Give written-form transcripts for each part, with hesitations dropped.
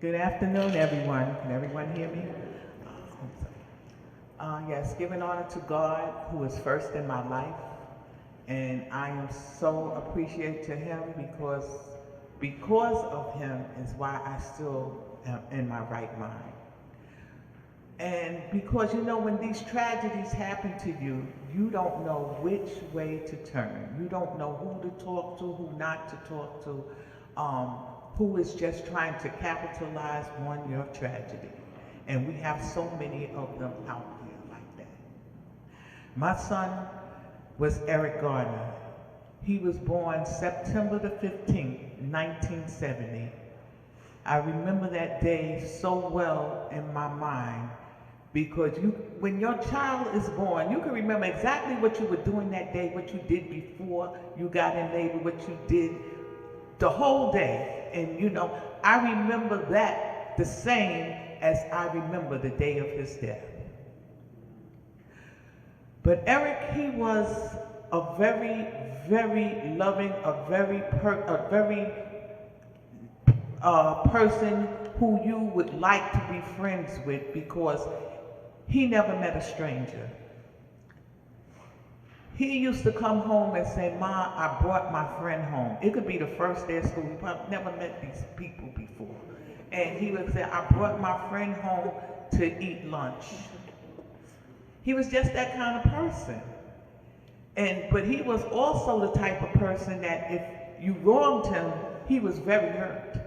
Good afternoon, everyone. Can everyone hear me? Yes, giving honor to God, who is first in my life, and I am so appreciative to Him because of Him is why I still am in my right mind. And because when these tragedies happen to you, you don't know which way to turn. You don't know who to talk to, who not to talk to, who is just trying to capitalize on your tragedy. And we have so many of them out there like that. My son was Eric Garner. He was born September the 15th, 1970. I remember that day so well in my mind because when your child is born, you can remember exactly what you were doing that day, what you did before you got in labor, what you did the whole day. And I remember that the same as I remember the day of his death. But Eric, he was a very, very loving, a very person who you would like to be friends with because he never met a stranger. He used to come home and say, "Ma, I brought my friend home." It could be the first day of school. He probably never met these people before. And he would say, "I brought my friend home to eat lunch." He was just that kind of person. But he was also the type of person that if you wronged him, he was very hurt.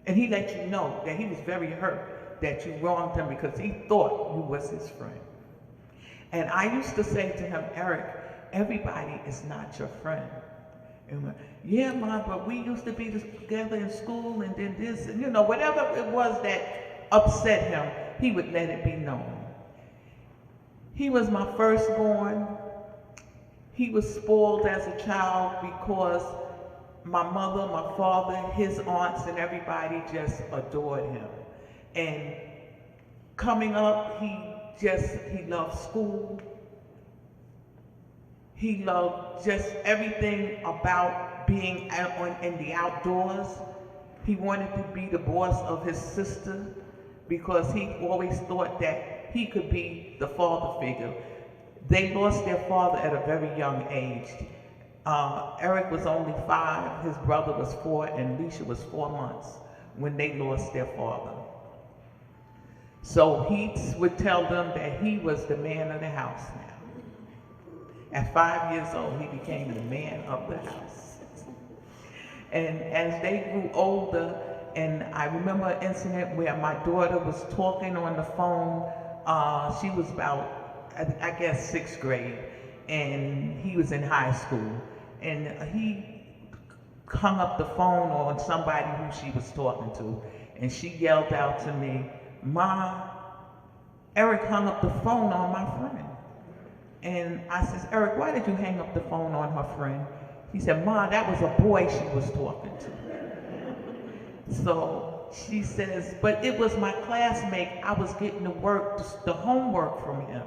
And he let you know that he was very hurt that you wronged him because he thought you was his friend. And I used to say to him, "Eric, everybody is not your friend." And went, "Yeah, Mom, but we used to be together in school and then this," and whatever it was that upset him, he would let it be known. He was my firstborn. He was spoiled as a child because my mother, my father, his aunts, and everybody just adored him. And coming up, he loved school. He loved just everything about being in the outdoors. He wanted to be the boss of his sister because he always thought that he could be the father figure. They lost their father at a very young age. Eric was only 5, his brother was 4, and Alicia was 4 months when they lost their father. So he would tell them that he was the man of the house now. At 5 years old, he became the man of the house. And as they grew older, and I remember an incident where my daughter was talking on the phone. She was about, I guess, 6th grade, and he was in high school. And he hung up the phone on somebody who she was talking to, and she yelled out to me, "Ma, Eric hung up the phone on my friend." And I says, "Eric, why did you hang up the phone on her friend?" He said, "Ma, that was a boy she was talking to." So she says, "But it was my classmate. I was getting the homework from him."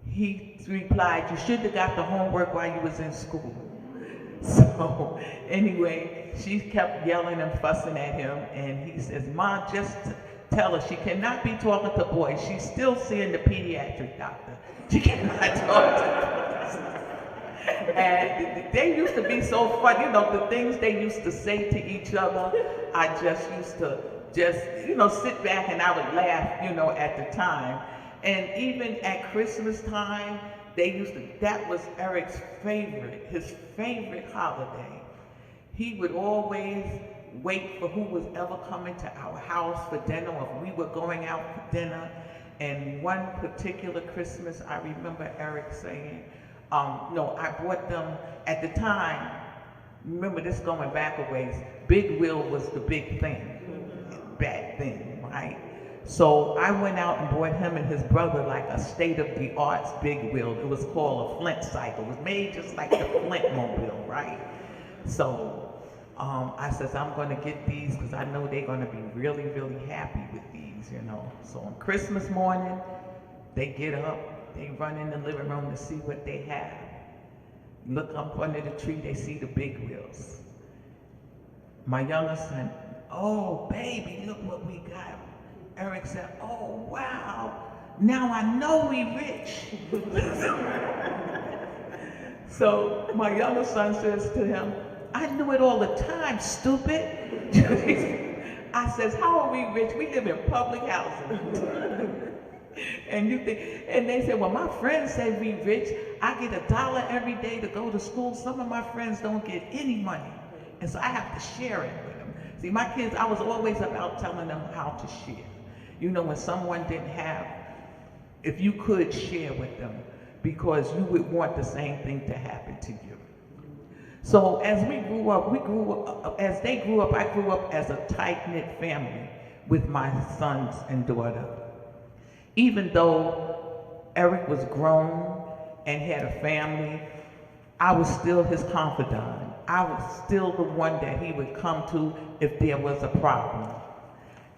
He replied, "You should have got the homework while you was in school." So anyway, she kept yelling and fussing at him, and he says, "Ma, just tell her she cannot be talking to boys. She's still seeing the pediatric doctor. She cannot talk to boys." And they used to be so fun, the things they used to say to each other. I just used to sit back and I would laugh, at the time. And even at Christmas time, that was Eric's his favorite holiday. He would always wait for who was ever coming to our house for dinner, or if we were going out for dinner. And one particular Christmas, I remember Eric saying, I bought them at the time. Remember this going back a ways, Big Wheel was the big thing back then, right? So I went out and bought him and his brother like a state-of-the-art big wheel. It was called a Flint cycle. It was made just like the Flint mobile, right? So I says, "I'm going to get these because I know they're going to be really, really happy with these, So on Christmas morning, they get up, they run in the living room to see what they have. Look up under the tree, they see the big wheels. My youngest son "Oh, baby, look what we got." Eric said, "Oh, wow, now I know we rich." So my younger son says to him, "I knew it all the time, stupid." I says, "How are we rich? We live in public housing." And you think, and they said, "Well, my friends say we rich. I get $1 every day to go to school. Some of my friends don't get any money. And so I have to share it with them." See, my kids, I was always about telling them how to share. You know, when someone didn't have, if you could share with them, because you would want the same thing to happen to you. So as they grew up, I grew up as a tight-knit family with my sons and daughter. Even though Eric was grown and had a family, I was still his confidant. I was still the one that he would come to if there was a problem.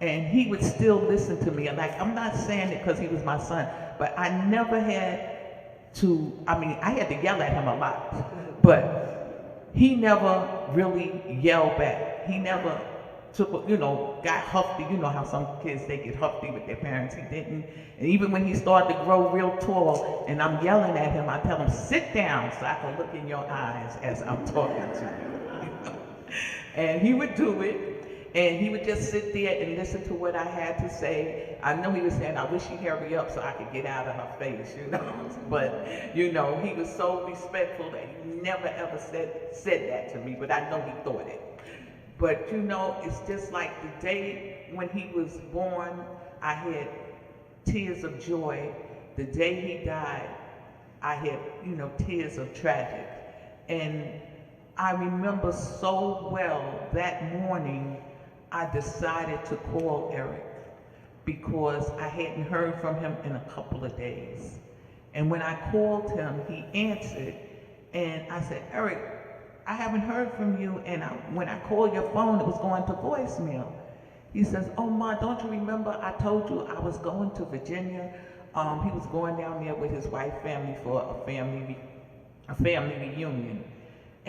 And he would still listen to me. Like, I'm not saying it because he was my son, but I never had to, I had to yell at him a lot, but he never really yelled back. He never took, got huffy. You know how some kids, they get huffy with their parents. He didn't. And even when he started to grow real tall and I'm yelling at him, I tell him, "Sit down so I can look in your eyes as I'm talking to you." And he would do it. And he would just sit there and listen to what I had to say. I know he was saying, "I wish she'd hurry up so I could get out of her face," But, he was so respectful that he never ever said that to me, but I know he thought it. But, it's just like the day when he was born, I had tears of joy. The day he died, I had, tears of tragic. And I remember so well that morning, I decided to call Eric because I hadn't heard from him in a couple of days. And when I called him, he answered, and I said, "Eric, I haven't heard from you, and when I called your phone, it was going to voicemail." He says, "Oh, Ma, don't you remember I told you I was going to Virginia?" He was going down there with his wife family for a family reunion.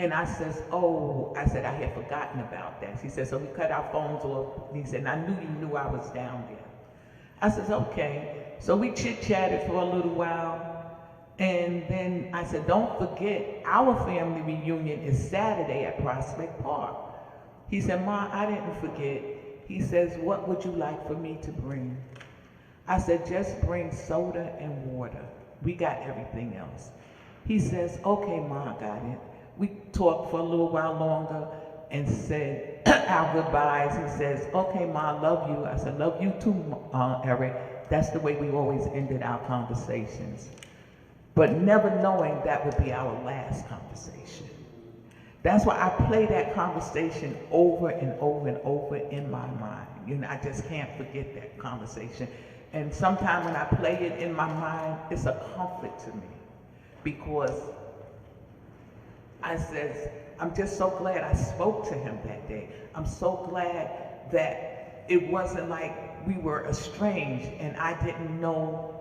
And I says, "Oh," I said, "I had forgotten about that." He said, "So we cut our phones off." He said, "And I knew you knew I was down there." I says, "Okay." So we chit-chatted for a little while. And then I said, "Don't forget, our family reunion is Saturday at Prospect Park." He said, "Ma, I didn't forget." He says, "What would you like for me to bring?" I said, "Just bring soda and water. We got everything else." He says, "Okay, Ma, I got it." We talked for a little while longer and said our goodbyes. He says, "Okay, Ma, I love you." I said, "Love you too, Eric." That's the way we always ended our conversations. But never knowing that would be our last conversation. That's why I play that conversation over and over and over in my mind. I just can't forget that conversation. And sometimes when I play it in my mind, it's a comfort to me because I says, I'm just so glad I spoke to him that day. I'm so glad that it wasn't like we were estranged and I didn't know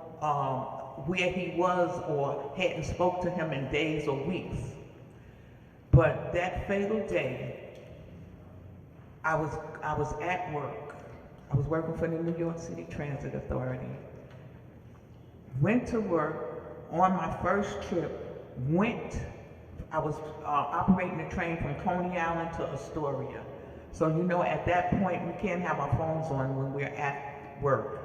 where he was or hadn't spoke to him in days or weeks. But that fatal day, I was at work. I was working for the New York City Transit Authority. Went to work on my first trip, I was operating a train from Coney Island to Astoria. So at that point, we can't have our phones on when we're at work.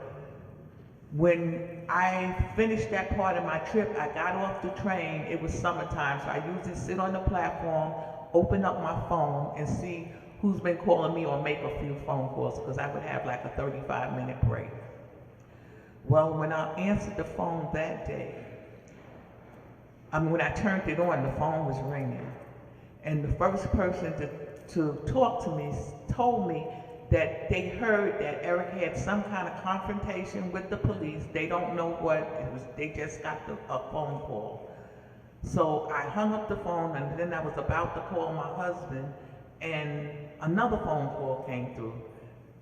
When I finished that part of my trip, I got off the train. It was summertime, so I usually sit on the platform, open up my phone, and see who's been calling me or make a few phone calls, because I would have like a 35-minute break. Well, when I answered the phone that day, when I turned it on, the phone was ringing. And the first person to talk to me told me that they heard that Eric had some kind of confrontation with the police. They don't know what it was. They just got a phone call. So I hung up the phone, and then I was about to call my husband, and another phone call came through.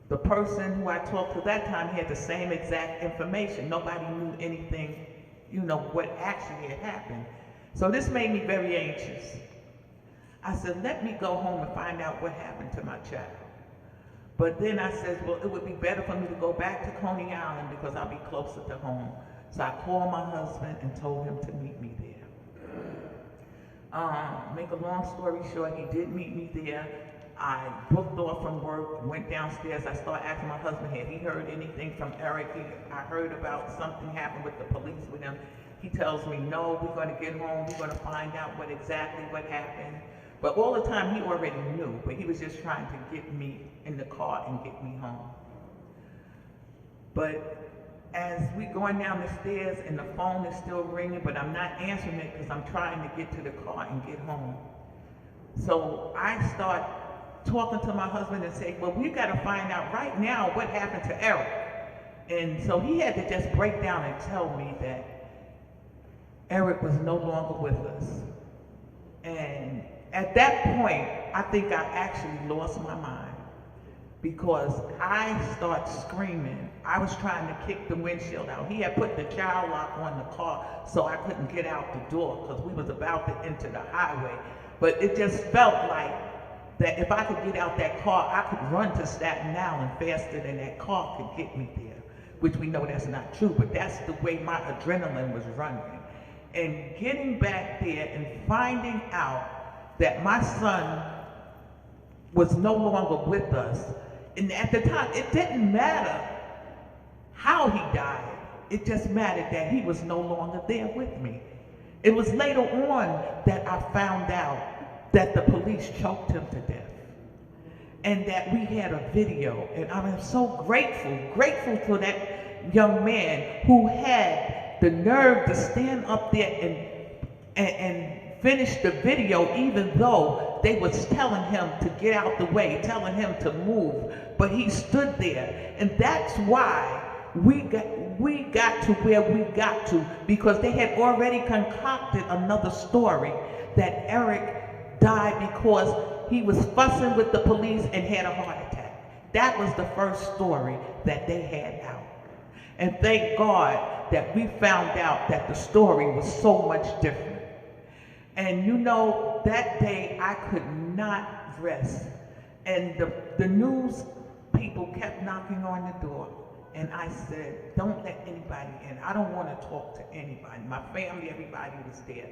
The person who I talked to that time had the same exact information. Nobody knew anything, what actually had happened. So this made me very anxious. I said, let me go home and find out what happened to my child. But then I said, well, it would be better for me to go back to Coney Island because I'll be closer to home. So I called my husband and told him to meet me there. Make a long story short, he did meet me there. I booked off from work, went downstairs. I started asking my husband, had he heard anything from Eric? I heard about something happened with the police with him. He tells me, no, we're going to get home. We're going to find out what happened. But all the time he already knew, but he was just trying to get me in the car and get me home. But as we going down the stairs and the phone is still ringing, but I'm not answering it because I'm trying to get to the car and get home. So I start talking to my husband and say, well, we got to find out right now what happened to Eric. And so he had to just break down and tell me that Eric was no longer with us. And at that point, I think I actually lost my mind because I started screaming. I was trying to kick the windshield out. He had put the child lock on the car so I couldn't get out the door because we was about to enter the highway. But it just felt like that if I could get out that car, I could run to Staten Island faster than that car could get me there, which we know that's not true, but that's the way my adrenaline was running. And getting back there and finding out that my son was no longer with us. And at the time, it didn't matter how he died. It just mattered that he was no longer there with me. It was later on that I found out that the police choked him to death. And that we had a video. And I'm so grateful for that young man who had the nerve to stand up there and finish the video, even though they was telling him to get out the way, telling him to move, but he stood there. And that's why we got to where we got to, because they had already concocted another story that Eric died because he was fussing with the police and had a heart attack. That was the first story that they had out. And thank God that we found out that the story was so much different. And you know, that day I could not rest. And the news people kept knocking on the door. And I said, don't let anybody in. I don't want to talk to anybody. My family, everybody was there.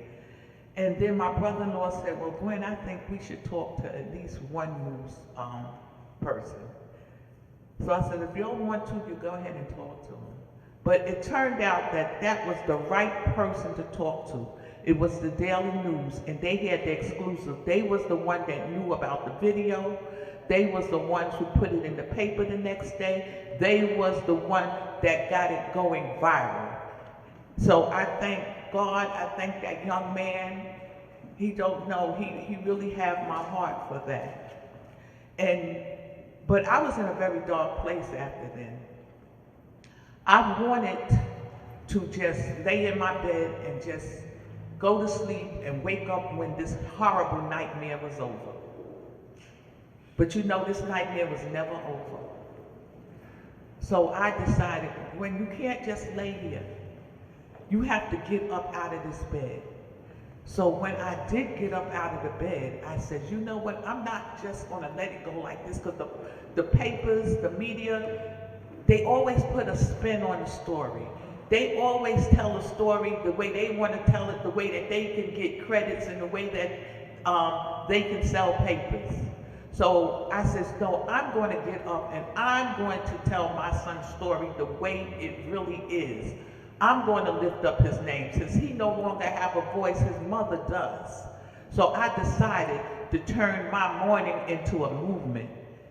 And then my brother-in-law said, well, Gwen, I think we should talk to at least one news person. So I said, if you don't want to, you go ahead and talk to him. But it turned out that that was the right person to talk to. It was the Daily News, and they had the exclusive. They was the one that knew about the video. They was the ones who put it in the paper the next day. They was the one that got it going viral. So I thank God, I thank that young man. He don't know, he really have my heart for that. But I was in a very dark place after then. I wanted to just lay in my bed and just go to sleep and wake up when this horrible nightmare was over. But you know, this nightmare was never over. So I decided, when you can't just lay here, you have to get up out of this bed. So when I did get up out of the bed, I said, you know what, I'm not just gonna let it go like this, because the papers, the media, they always put a spin on the story. They always tell a story the way they want to tell it, the way that they can get credits, and the way that they can sell papers. So I said, no, I'm going to get up and I'm going to tell my son's story the way it really is. I'm going to lift up his name. Since he no longer have a voice, his mother does. So I decided to turn my mourning into a movement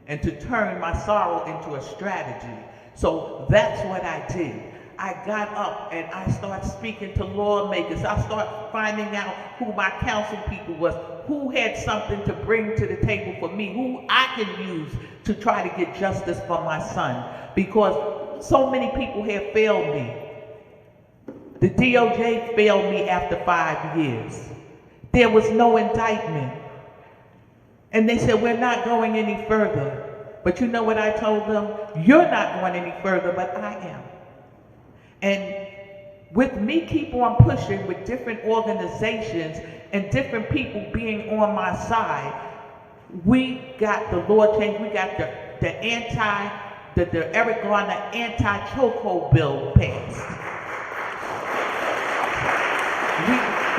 and to turn my sorrow into a strategy. So that's what I did. I got up and I started speaking to lawmakers. I started finding out who my council people was, who had something to bring to the table for me, who I can use to try to get justice for my son. Because so many people have failed me. The DOJ failed me after 5 years. There was no indictment. And they said, we're not going any further. But you know what I told them? You're not going any further, but I am. And with me keep on pushing with different organizations and different people being on my side, we got the law change, we got the the Eric Garner anti-chokehold bill passed.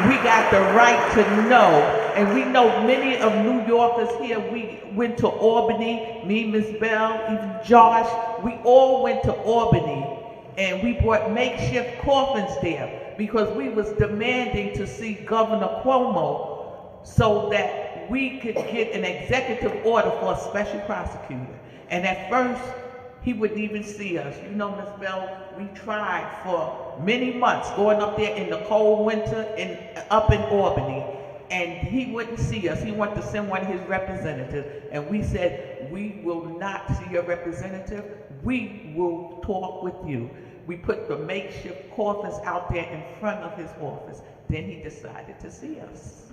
We got the right to know, and we know many of New Yorkers here. We went to Albany, me, Miss Bell, even Josh, we all went to Albany, and we brought makeshift coffins there because we was demanding to see Governor Cuomo so that we could get an executive order for a special prosecutor. And at first, he wouldn't even see us. You know, Miss Bell, we tried for many months going up there in the cold winter up in Albany, and he wouldn't see us. He wanted to send one of his representatives, and we said, we will not see your representative. We will talk with you. We put the makeshift coffins out there in front of his office. Then he decided to see us.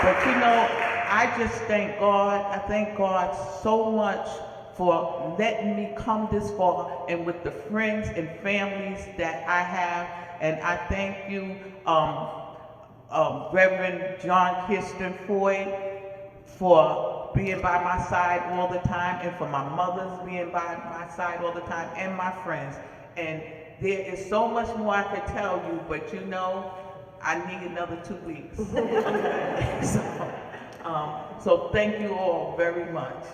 But you know, I just thank God. I thank God so much for letting me come this far, and with the friends and families that I have. And I thank you, Reverend John Kirsten Floyd, for being by my side all the time, and for my mother's being by my side all the time, and my friends. And there is so much more I could tell you, but you know, I need another 2 weeks. So thank you all very much.